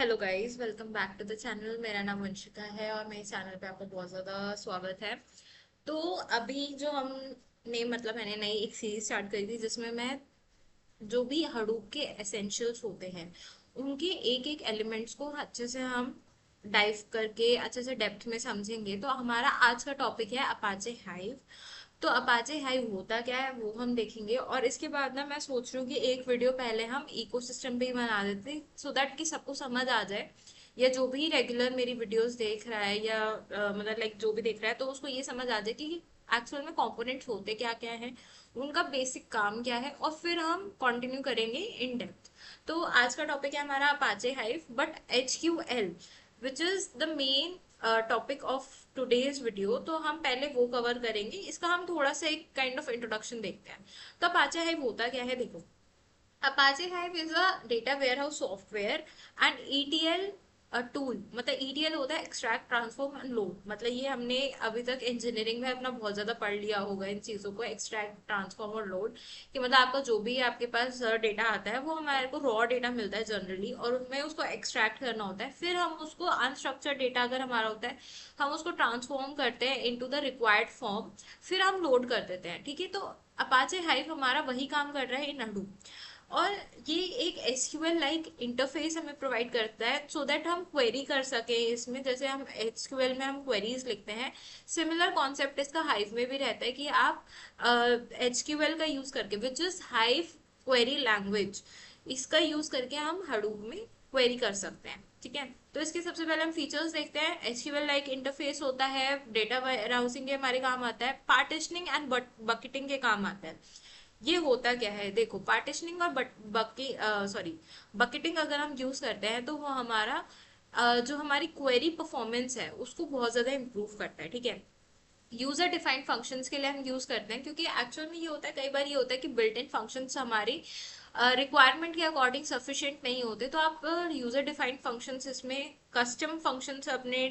Hello guys, welcome back to the channel. मेरा नाम वंशिका है और मेरे चैनल पे आपका बहुत ज़्यादा स्वागत है। तो अभी जो हमने मैंने नई एक सीरीज स्टार्ट करी थी जिसमें मैं जो भी हडूप के एसेंशियल्स होते हैं उनके एक एक एलिमेंट्स को अच्छे से हम डाइव करके अच्छे से डेप्थ में समझेंगे। तो हमारा आज का टॉपिक है अपाचे हाइव। तो अपाचे हाइव होता क्या है वो हम देखेंगे, और इसके बाद ना मैं सोच रही हूँ कि एक वीडियो पहले हम इकोसिस्टम पे ही बना देते सो दैट कि सबको समझ आ जाए, या जो भी रेगुलर मेरी वीडियोस देख रहा है या जो भी देख रहा है तो उसको ये समझ आ जाए कि एक्चुअल में कंपोनेंट्स होते क्या क्या हैं, उनका बेसिक काम क्या है, और फिर हम कंटिन्यू करेंगे इन डेप्थ। तो आज का टॉपिक है हमारा Apache hive but HQL, which is the main topic of today's video. तो हम पहले वो कवर करेंगे, इसका हम थोड़ा सा एक काइंड ऑफ इंट्रोडक्शन देखते हैं। तो अपाचे हाइव होता क्या है, देखो। Apache Hive is a data warehouse software and ETL tool. मतलब ETL होता है एक्सट्रैक्ट ट्रांसफॉर्म एंड लोड। मतलब ये हमने अभी तक इंजीनियरिंग में अपना बहुत ज्यादा पढ़ लिया होगा इन चीजों को, एक्सट्रैक्ट ट्रांसफॉर्म और लोड। कि मतलब आपका जो भी आपके पास डेटा आता है वो हमारे को रॉ डेटा मिलता है जनरली, और उसमें उसको एक्सट्रैक्ट करना होता है। फिर हम उसको अनस्ट्रक्चर्ड डेटा अगर हमारा होता है हम उसको ट्रांसफॉर्म करते हैं इनटू द रिक्वायर्ड फॉर्म, फिर हम लोड कर देते हैं। ठीक है, तो अपाचे हाइव हमारा वही काम कर रहा है इन हडूप। और ये एक एसक्यूएल लाइक इंटरफेस हमें प्रोवाइड करता है सो दैट हम क्वेरी कर सके इसमें। जैसे हम एसक्यूएल में हम क्वेरीज लिखते हैं, सिमिलर कॉन्सेप्ट इसका हाइव में भी रहता है कि आप एचक्यूएल का यूज करके, which is hive query language, इसका यूज करके हम हडूप में क्वेरी कर सकते हैं। ठीक है, तो इसके सबसे पहले हम फीचर्स देखते हैं। एचक्यूएल लाइक इंटरफेस होता है, डेटा वेयरहाउसिंग के हमारे काम आता है, पार्टिशनिंग एंड बकेटिंग के काम आता है। ये होता क्या है, देखो। पार्टिशनिंग और बकेटिंग अगर हम यूज करते हैं तो वो हमारा जो हमारी क्वेरी परफॉर्मेंस है उसको बहुत ज्यादा इंप्रूव करता है। ठीक है, यूजर डिफाइंड फंक्शंस के लिए हम यूज करते हैं, क्योंकि एक्चुअल में ये होता है, कई बार ये होता है कि बिल्ट इन फंक्शंस हमारी रिक्वायरमेंट के अकॉर्डिंग सफिशिएंट नहीं होते, तो आप यूजर डिफाइंड फंक्शंस इसमें कस्टम फंक्शंस अपने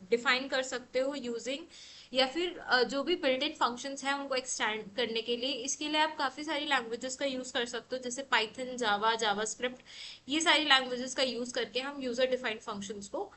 डिफाइन कर सकते हो यूजिंग, या फिर जो भी बिल्ट इन फंक्शंस हैं उनको एक्सटेंड करने के लिए, इसके लिए आप काफी सारी लैंग्वेजेस का यूज कर सकते हो, जैसे पाइथन, जावा, जावास्क्रिप्ट। ये सारी लैंग्वेजेस का यूज करके हम यूजर डिफाइंड फंक्शंस को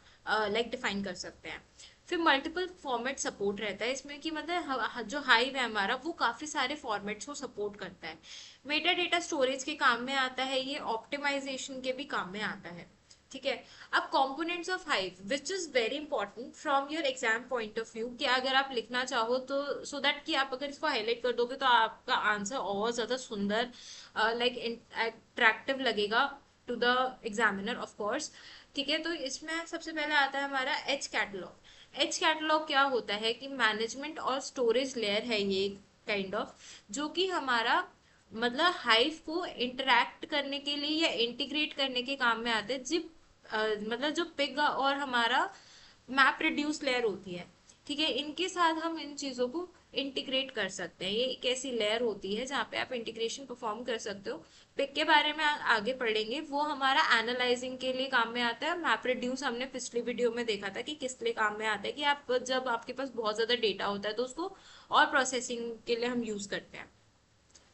डिफाइन कर सकते हैं। फिर मल्टीपल फॉर्मेट सपोर्ट रहता है इसमें, कि मतलब जो हाइव है हमारा वो काफी सारे फॉर्मेट्स को सपोर्ट करता है। मेटा डेटा स्टोरेज के काम में आता है, ये ऑप्टिमाइजेशन के भी काम में आता है। ठीक है, अब components of hive which is very important from your exam point of view, कि अगर आप लिखना चाहो तो सो दैट कि आप अगर इसको हाईलाइट कर दोगे तो आपका आंसर और ज्यादा सुंदर लाइक अट्रैक्टिव लगेगा to the examiner of course. ठीक है, तो इसमें सबसे पहले आता है हमारा एच कैटलॉग। एच कैटलॉग क्या होता है कि मैनेजमेंट और स्टोरेज लेयर है ये, काइंड ऑफ, जो कि हमारा मतलब हाइव को इंटरैक्ट करने के लिए या इंटीग्रेट करने के काम में आते हैं। जिप जो पिग और हमारा मैप रिड्यूस लेयर होती है, ठीक है, इनके साथ हम इन चीजों को इंटीग्रेट कर सकते हैं। ये एक ऐसी लेयर होती है जहाँ पे आप इंटीग्रेशन परफॉर्म कर सकते हो। पिक के बारे में आगे पढ़ेंगे, वो हमारा एनालाइजिंग के लिए काम में आता है। मैप रिड्यूस हमने पिछली वीडियो में देखा था कि किस लिए काम में आता है, कि आप जब आपके पास बहुत ज्यादा डेटा होता है तो उसको और प्रोसेसिंग के लिए हम यूज करते हैं।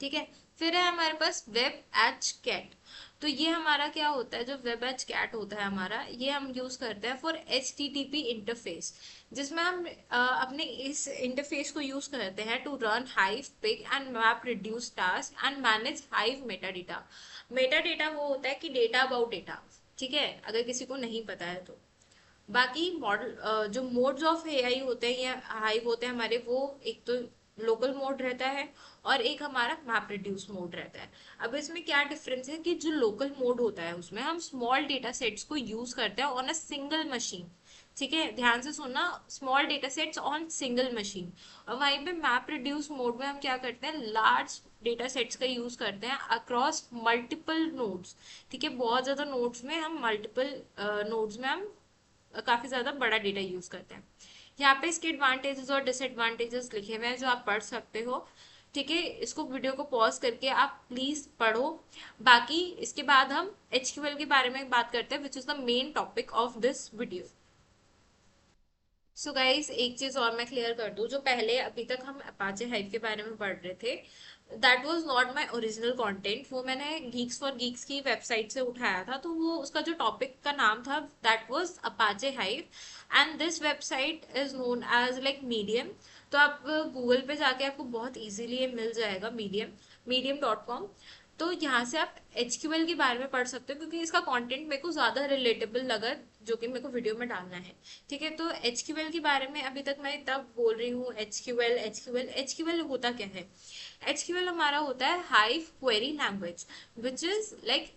ठीक है, फिर है हमारे पास वेब एच कैट। तो ये हमारा क्या होता है, जो वेब एच कैट होता है हमारा, ये हम यूज करते हैं फॉर HTTP इंटरफेस, जिसमें हम अपने इस इंटरफेस को यूज करते हैं to run Hive Pig and MapReduce task and manage Hive meta data. Meta data वो होता है कि डेटा अबाउट डेटा। ठीक है, अगर किसी को नहीं पता है तो। बाकी मॉडल जो मोड्स ऑफ एआई होते हैं या हाइव होते हैं हमारे, वो एक तो लोकल मोड रहता है और एक हमारा मैप रिड्यूस मोड रहता है। अब इसमें क्या डिफरेंस है कि जो लोकल मोड होता है उसमें हम स्मॉल डेटा सेट्स को यूज करते हैं ऑन अ सिंगल मशीन। ठीक है, ध्यान से सुनना, small data sets on single machine. और वहीं पे मैप रिड्यूस मोड में हम क्या करते हैं, लार्ज डेटा सेट्स का यूज करते हैं अक्रॉस मल्टीपल नोड्स। ठीक है, बहुत ज्यादा नोड्स में हम मल्टीपल नोड्स में हम काफी ज्यादा बड़ा डेटा यूज करते हैं। यहाँ पे इसके एडवांटेजेस और डिसएडवांटेजेस लिखे हुए हैं जो आप पढ़ सकते हो। ठीक है, इसको वीडियो को पॉज करके आप प्लीज पढ़ो। बाकी इसके बाद हम HQL के बारे में बात करते हैं, which is the main topic of this video. So guys, एक चीज और मैं क्लियर कर दूं, जो पहले अभी तक हम अपाचे हाइव के बारे में पढ़ रहे थे that was not my original content, वो मैंने गीक्स फॉर गीक्स की वेबसाइट से उठाया था, तो वो उसका जो टॉपिक का नाम था that was Apache Hive, and this website is known as like Medium. तो आप गूगल पे जाके आपको बहुत इजीली ये मिल जाएगा, मीडियम.com। तो यहाँ से आप एचक्यूएल के बारे में पढ़ सकते हो, क्योंकि इसका कंटेंट मेरे को ज्यादा रिलेटेबल लगा, जो कि मेरे को वीडियो में डालना है। ठीक है, तो एचक्यूएल के बारे में अभी तक मैं तब बोल रही हूँ, एचक्यूएल एचक्यूएल एचक्यूएल होता क्या है। एचक्यूएल हमारा होता है Hive query language, which is like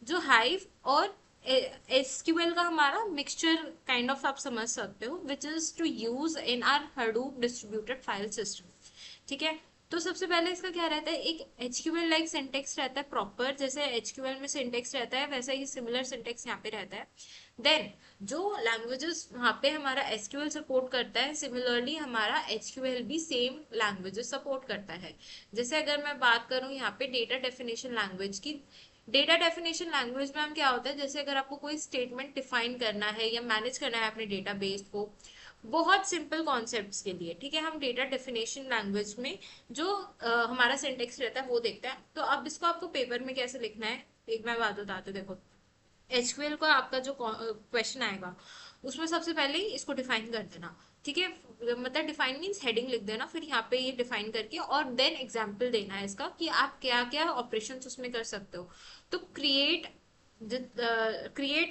जो हाइव और एसक्यूएल का हमारा मिक्सचर काइंड ऑफ आप समझ सकते हो, which is to use in our Hadoop distributed file system. ठीक है, तो सबसे पहले इसका क्या रहता है, एक एचक्यूएल लाइक सिंटेक्स रहता है प्रॉपर, जैसे एचक्यूएल में सिंटेक्स रहता है वैसा ही सिमिलर सिंटेक्स यहाँ पे रहता है। देन जो लैंग्वेजेस वहाँ पे हमारा एसक्यूएल सपोर्ट करता है, सिमिलरली हमारा एचक्यूएल भी सेम लैंग्वेजेस सपोर्ट करता है। जैसे अगर मैं बात करूँ यहाँ पे डेटा डेफिनेशन लैंग्वेज की, डेटा डेफिनेशन लैंग्वेज में हम क्या होता है, जैसे अगर आपको कोई स्टेटमेंट डिफाइन करना है या मैनेज करना है अपने डेटाबेस को, बहुत सिंपल कॉन्सेप्ट्स के लिए, ठीक है, हम डेटा डेफिनेशन लैंग्वेज में जो हमारा सिंटेक्स रहता है वो देखते हैं। तो अब इसको आपको पेपर में कैसे लिखना है, एक मैं बात बताती हूँ, देखो एचक्यूएल का आपका जो क्वेश्चन आएगा उसमें सबसे पहले ही इसको डिफाइन कर देना। ठीक है, मतलब डिफाइन मीन्स हेडिंग लिख देना, फिर यहाँ पे ये डिफाइन करके और देन एग्जाम्पल देना है इसका कि आप क्या क्या ऑपरेशन उसमें कर सकते हो। तो create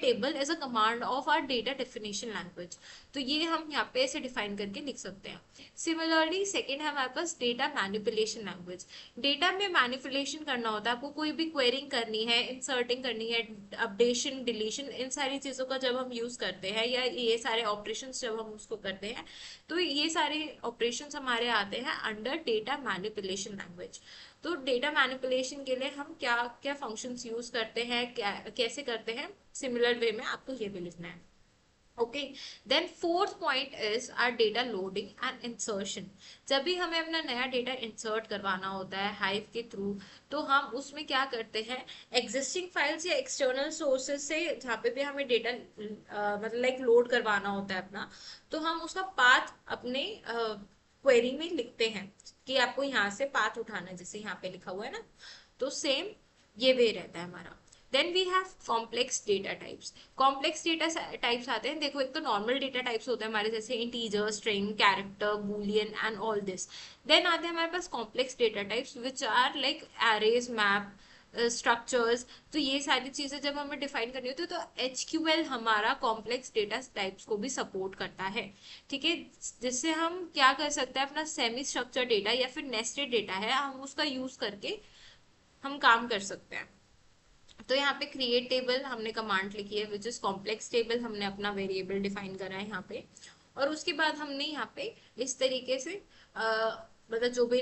table as a command of our data definition language, तो ये हम यहाँ पे ऐसे डिफाइन करके लिख सकते हैं। सिमिलरली सेकेंड है हमारे पास डेटा मैनिपुलेशन लैंग्वेज। डेटा में मैनिपुलेशन करना होता है, आपको कोई भी क्वेरिंग करनी है, इंसर्टिंग करनी है, अपडेशन डिलीशन, इन सारी चीजों का जब हम यूज करते हैं या ये सारे ऑपरेशन जब हम उसको करते हैं, तो ये सारे ऑपरेशन हमारे आते हैं अंडर डेटा मैनिपुलेशन लैंग्वेज। तो डेटा मैनिपुलेशन के लिए हम क्या क्या फंक्शंस यूज करते हैं, क्या कैसे करते हैं, सिमिलर वे में आपको ये भी लिखना है। Okay, then fourth point is our data loading and insertion. जब भी हमें अपना नया डेटा इंसर्ट करवाना होता है हाइव के थ्रू, तो हम उसमें क्या करते हैं, एग्जिस्टिंग फाइल्स या एक्सटर्नल सोर्सेज से जहाँ पे भी हमें डेटा मतलब लाइक लोड करवाना होता है अपना, तो हम उसका पाथ अपने क्वेरी में लिखते हैं कि आपको यहाँ से पाथ उठाना है, जैसे यहाँ पे लिखा हुआ है ना, तो सेम ये वे रहता है हमारा। Then we have complex data types. Complex data types आते हैं, देखो एक तो नॉर्मल डेटा टाइप्स होते हैं हमारे, जैसे integer, string, character, boolean and all this. Then आते हैं हमारे पास complex data types which are like arrays, map, structures. तो ये सारी चीजें जब हमें डिफाइन करनी होती है, तो एचक्यूएल हमारा कॉम्प्लेक्स डेटा टाइप्स को भी सपोर्ट करता है। ठीक है, जिससे हम क्या कर सकते हैं, अपना सेमी स्ट्रक्चर डेटा या फिर नेस्टेड डेटा है, हम उसका यूज करके हम काम कर सकते हैं। तो यहाँ पे क्रिएट टेबल हमने कमांड लिखी है, विच इज कॉम्प्लेक्स टेबल, हमने अपना वेरिएबल डिफाइन करा है यहाँ पे, और उसके बाद हमने यहाँ पे इस तरीके से मतलब जो भी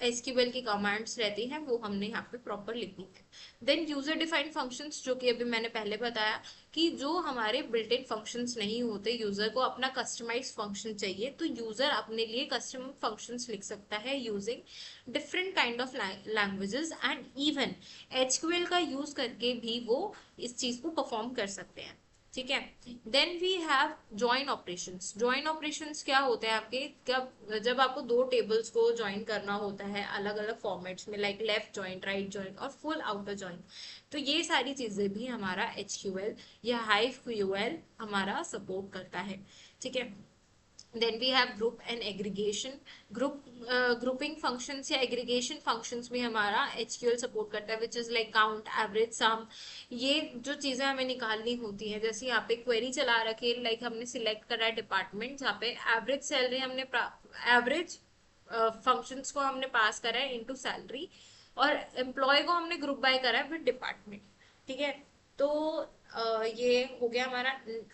एसक्यूएल की कमांड्स रहती हैं वो हमने यहाँ पे प्रॉपर लिखी है। देन यूजर डिफाइंड फंक्शंस, जो कि अभी मैंने पहले बताया कि जो हमारे बिल्ट इन फंक्शंस नहीं होते, यूजर को अपना कस्टमाइज फंक्शन चाहिए, तो यूजर अपने लिए कस्टम फंक्शंस लिख सकता है using different kind of languages, and even HQL का यूज करके भी वो इस चीज को परफॉर्म कर सकते हैं। ठीक है, then we have join operations. Join operations क्या होते हैं आपके, जब जब आपको दो टेबल्स को ज्वाइन करना होता है अलग अलग फॉर्मेट्स में, like left join, right join और फुल आउटर ज्वाइन, तो ये सारी चीजें भी हमारा एचक्यूएल या हाइव क्यूएल हमारा सपोर्ट करता है। ठीक है, then we have group and aggregation। Grouping functions या एग्रीगेशन फंक्शंस भी हमारा एचक्यूएल सपोर्ट करता है, which is like count, average, sum. ये जो चीजें हमें निकालनी होती हैं, जैसे यहाँ पे क्वेरी चला रखे, लाइक हमने सिलेक्ट करा है डिपार्टमेंट, जहाँ पे एवरेज सैलरी हमने एवरेज फंक्शंस को हमने पास करा है इनटू सैलरी, और एम्प्लॉय को हमने ग्रुप बाय करा है विद डिपार्टमेंट। ठीक है, तो ये हो गया हमारा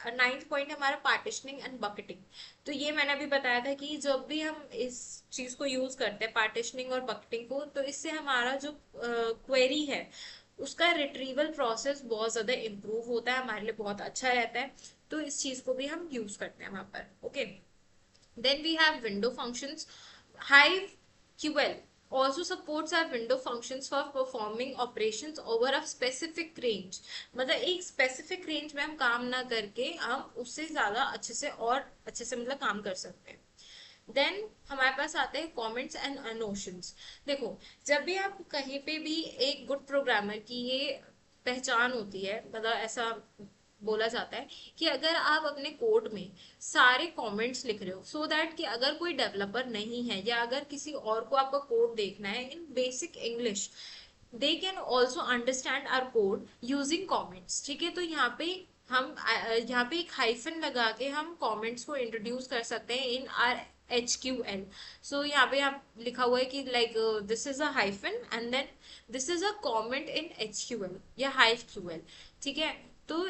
नाइन्थ पॉइंट, हमारा पार्टिशनिंग एंड बकेटिंग। तो ये मैंने अभी बताया था कि जब भी हम इस चीज को यूज करते हैं पार्टिशनिंग और बकेटिंग को, तो इससे हमारा जो क्वेरी है उसका रिट्रीवल प्रोसेस बहुत ज्यादा इम्प्रूव होता है, हमारे लिए बहुत अच्छा रहता है। तो इस चीज को भी हम यूज करते हैं वहां पर। Okay, then we have window functions. Hive QL also supports our window functions for performing operations over a specific range। मतलब एक specific range में हम काम ना करके हम उससे ज्यादा अच्छे से और अच्छे से मतलब काम कर सकते हैं। देन हमारे पास आते हैं कमेंट्स एंड नोशंस। देखो, जब भी आप कहीं पे भी, एक गुड प्रोग्रामर की ये पहचान होती है, मतलब ऐसा बोला जाता है कि अगर आप अपने कोड में सारे कमेंट्स लिख रहे हो, सो दैट कि अगर कोई डेवलपर नहीं है या अगर किसी और को आपका कोड देखना है in basic English, they can also understand our code using comments. ठीक है, तो यहाँ पे हम यहाँ पे एक हाइफन लगा के हम कमेंट्स को इंट्रोड्यूस कर सकते हैं इन आर HQL। सो यहाँ पे आप लिखा हुआ है कि like this is a hyphen and then this is a comment in HQL या हाइव QL। ठीक है, तो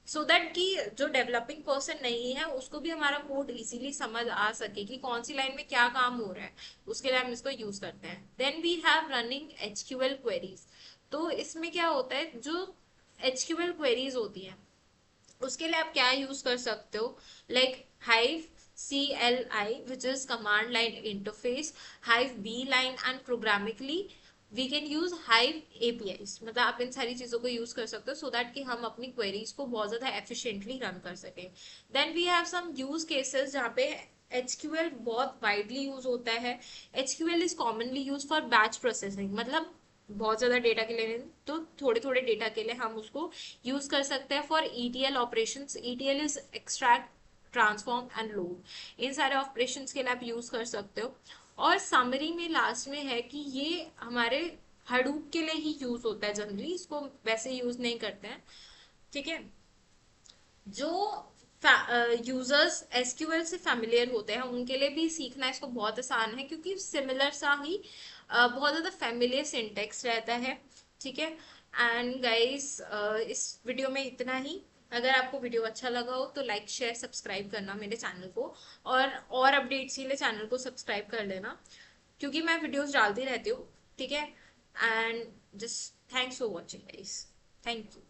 सो दैट कि जो डेवलपिंग पर्सन नहीं है उसको भी हमारा कोड इजीली समझ आ सके कि कौन सी लाइन में क्या काम हो रहा है, उसके लिए हम इसको यूज करते हैं। Then we have running HQL queries. तो इसमें क्या होता है, जो HQL क्वेरीज होती हैं उसके लिए आप क्या यूज कर सकते हो, like Hive CLI which is command line interface, Hive Beeline and programmatically we can use Hive APIs। मतलब आप इन सारी चीजों को यूज कर सकते हो सो दैट कि हम अपनी क्वेरीज को बहुत ज्यादा एफिशिएंटली रन कर सकें। Then we have some use cases जहाँ पे HQL बहुत वाइडली यूज होता है। HQL is commonly use for batch processing, मतलब बहुत ज्यादा डेटा के लिए नहीं, तो थोड़े थोड़े डेटा के लिए हम उसको यूज कर सकते हैं। For ETL operations, ETL is extract, transform and load, इन सारे ऑपरेशंस के लिए आप यूज कर सकते हो। और समरी में लास्ट में है कि ये हमारे हडूप के लिए ही यूज होता है, जनरली इसको वैसे यूज नहीं करते हैं। ठीक है, जो यूजर्स SQL से फेमिलियर होते हैं उनके लिए भी सीखना इसको बहुत आसान है, क्योंकि सिमिलर सा ही बहुत ज्यादा फेमिलियर सिंटेक्स रहता है। ठीक है, एंड गाइस इस वीडियो में इतना ही। अगर आपको वीडियो अच्छा लगा हो तो लाइक शेयर सब्सक्राइब करना मेरे चैनल को, और अपडेट्स के लिए चैनल को सब्सक्राइब कर लेना, क्योंकि मैं वीडियोस डालती रहती हूँ। ठीक है, and just thanks for watching guys, thank you.